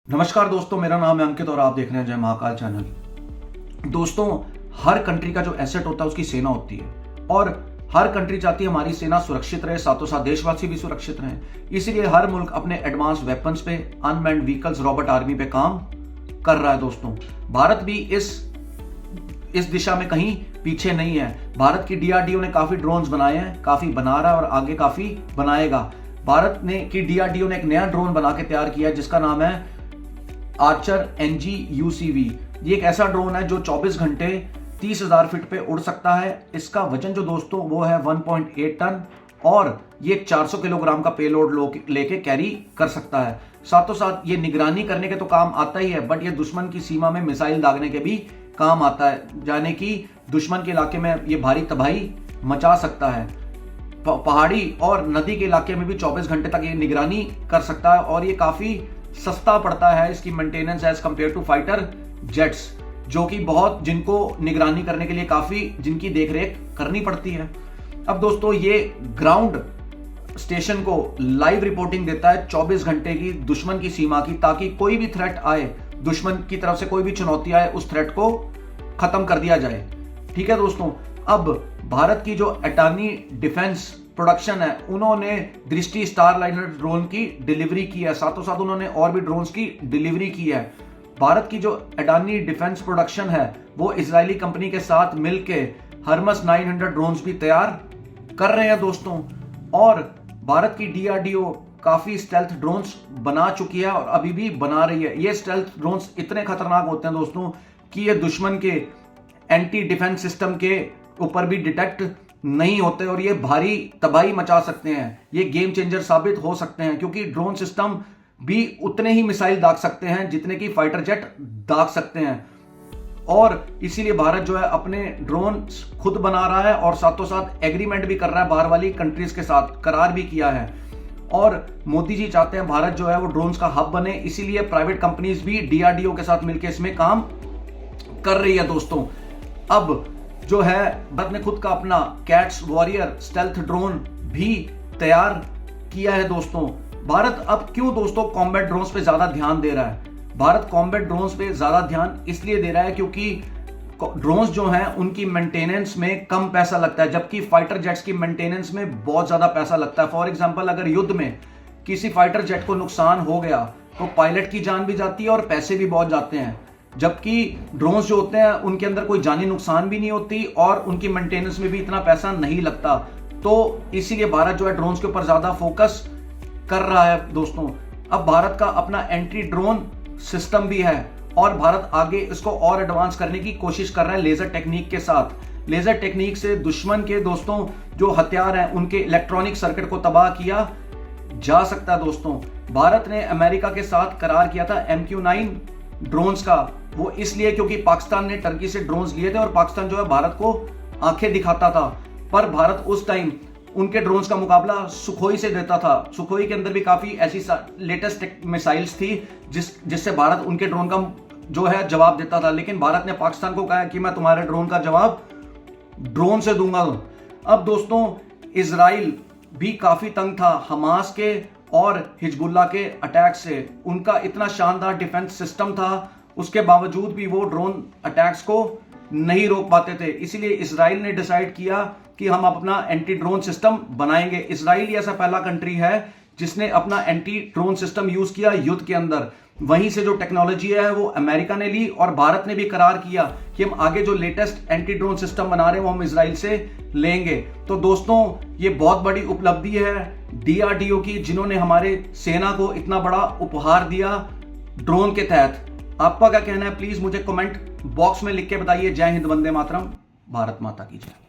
नमस्कार दोस्तों, मेरा नाम है अंकित और आप देख रहे हैं जय महाकाल चैनल। दोस्तों, हर कंट्री का जो एसेट होता है उसकी सेना होती है और हर कंट्री चाहती है हमारी सेना सुरक्षित रहे, साथों साथ देशवासी भी सुरक्षित रहें। इसीलिए हर मुल्क अपने एडवांस वेपन्स पे, अनमैन्ड व्हीकल्स, रोबोट आर्मी पे काम कर रहा है। दोस्तों, भारत भी इस दिशा में कहीं पीछे नहीं है। भारत की डीआरडीओ ने काफी ड्रोन्स बनाए हैं, काफी बना रहा है और आगे काफी बनाएगा। भारत ने की डीआरडीओ ने एक नया ड्रोन बना के तैयार किया है जिसका नाम है आर्चर NG-UCV। ये एक ऐसा ड्रोन है जो 24 घंटे 30,000 फीट पे उड़ सकता है। इसका वजन जो दोस्तों वो है 1.8 टन और ये 400 किलोग्राम का पेलोड लेके कैरी कर सकता है। साथों साथ ये निगरानी करने के तो काम आता ही है, बट ये दुश्मन की सीमा में मिसाइल दागने के भी काम आता है, यानी कि दुश्मन के इलाके में ये भारी तबाही मचा सकता है। पहाड़ी और नदी के इलाके में भी 24 घंटे तक ये निगरानी कर सकता है और ये काफी सस्ता पड़ता है इसकी maintenance as compared to fighter jets, जो कि बहुत जिनको निगरानी करने के लिए काफी जिनकी देखरेख करनी पड़ती है। अब दोस्तों, ये ग्राउंड स्टेशन को लाइव रिपोर्टिंग देता है 24 घंटे की दुश्मन की सीमा की, ताकि कोई भी थ्रेट आए, दुश्मन की तरफ से कोई भी चुनौती आए, उस थ्रेट को खत्म कर दिया जाए। ठीक है दोस्तों, अब भारत की जो अटॉर्नी डिफेंस प्रोडक्शन है, उन्होंने दृष्टि स्टारलाइनर ड्रोन की डिलीवरी की है, साथों साथ उन्होंने और भी ड्रोन्स की डिलीवरी की है। भारत की जो अडानी डिफेंस प्रोडक्शन है वो इजरायली कंपनी के साथ मिलके हर्मस 900 ड्रोन्स भी तैयार कर रहे हैं दोस्तों। और भारत की डीआरडीओ काफी स्टेल्थ ड्रोन्स बना चुकी है और अभी भी बना रही है। ये स्टेल्थ ड्रोन्स इतने खतरनाक होते हैं दोस्तों कि ये दुश्मन के एंटी डिफेंस सिस्टम के ऊपर भी डिटेक्ट नहीं होते और ये भारी तबाही मचा सकते हैं। ये गेम चेंजर साबित हो सकते हैं, क्योंकि ड्रोन सिस्टम भी उतने ही मिसाइल दाग सकते हैं जितने की फाइटर जेट दाग सकते हैं। और इसीलिए भारत जो है अपने ड्रोन खुद बना रहा है और साथों साथ एग्रीमेंट भी कर रहा है बाहर वाली कंट्रीज के साथ, करार भी किया है। और मोदी जी चाहते हैं भारत जो है वो ड्रोन्स का हब बने, इसीलिए प्राइवेट कंपनीज भी डीआरडीओ के साथ मिलकर इसमें काम कर रही है दोस्तों। अब जो है भारत ने खुद का अपना कैट्स वॉरियर स्टेल्थ ड्रोन भी तैयार किया है दोस्तों। भारत अब क्यों दोस्तों कॉम्बैट ड्रोन्स पे ज्यादा ध्यान दे रहा है? भारत कॉम्बैट ड्रोन्स पे ज्यादा ध्यान इसलिए दे रहा है क्योंकि ड्रोन्स जो हैं उनकी मेंटेनेंस में कम पैसा लगता है, जबकि फाइटर जेट्स की मेंटेनेंस में बहुत ज्यादा पैसा लगता है। फॉर एग्जाम्पल, अगर युद्ध में किसी फाइटर जेट को नुकसान हो गया तो पायलट की जान भी जाती है और पैसे भी बहुत जाते हैं, जबकि ड्रोन्स जो होते हैं उनके अंदर कोई जानी नुकसान भी नहीं होती और उनकी मेंटेनेंस में भी इतना पैसा नहीं लगता। तो इसीलिए भारत जो है ड्रोन्स के ऊपर ज्यादा फोकस कर रहा है दोस्तों। अब भारत का अपना एंटी ड्रोन सिस्टम भी है और भारत आगे इसको और एडवांस करने की कोशिश कर रहा है लेजर टेक्निक के साथ। लेजर टेक्निक से दुश्मन के दोस्तों जो हथियार हैं उनके इलेक्ट्रॉनिक सर्किट को तबाह किया जा सकता है दोस्तों। भारत ने अमेरिका के साथ करार किया था MQ-9 ड्रोन्स का, वो इसलिए क्योंकि पाकिस्तान ने टर्की से ड्रोन्स लिए थे और पाकिस्तान जो है भारत को आंखें दिखाता था, पर भारत उस टाइम उनके ड्रोन्स का मुकाबला सुखोई से देता था। सुखोई के अंदर भी काफी ऐसी लेटेस्ट मिसाइल्स थी जिससे भारत उनके ड्रोन का जो है जवाब देता था, लेकिन भारत ने पाकिस्तान को कहा कि मैं तुम्हारे ड्रोन का जवाब ड्रोन से दूंगा। अब दोस्तों, इजराइल भी काफी तंग था हमास के और हिजबुल्लाह के अटैक से। उनका इतना शानदार डिफेंस सिस्टम था, उसके बावजूद भी वो ड्रोन अटैक्स को नहीं रोक पाते थे। इसीलिए इजराइल ने डिसाइड किया कि हम अपना एंटी ड्रोन सिस्टम बनाएंगे। इजराइल ही ऐसा पहला कंट्री है जिसने अपना एंटी ड्रोन सिस्टम यूज किया युद्ध के अंदर। वहीं से जो टेक्नोलॉजी है वो अमेरिका ने ली और भारत ने भी करार किया कि हम आगे जो लेटेस्ट एंटी ड्रोन सिस्टम बना रहे हैं वो हम इजराइल से लेंगे। तो दोस्तों, ये बहुत बड़ी उपलब्धि है डीआरडीओ की, जिन्होंने हमारे सेना को इतना बड़ा उपहार दिया ड्रोन के तहत। आपका क्या कहना है? प्लीज मुझे कमेंट बॉक्स में लिख के बताइए। जय हिंद, वंदे मातरम, भारत माता की जय।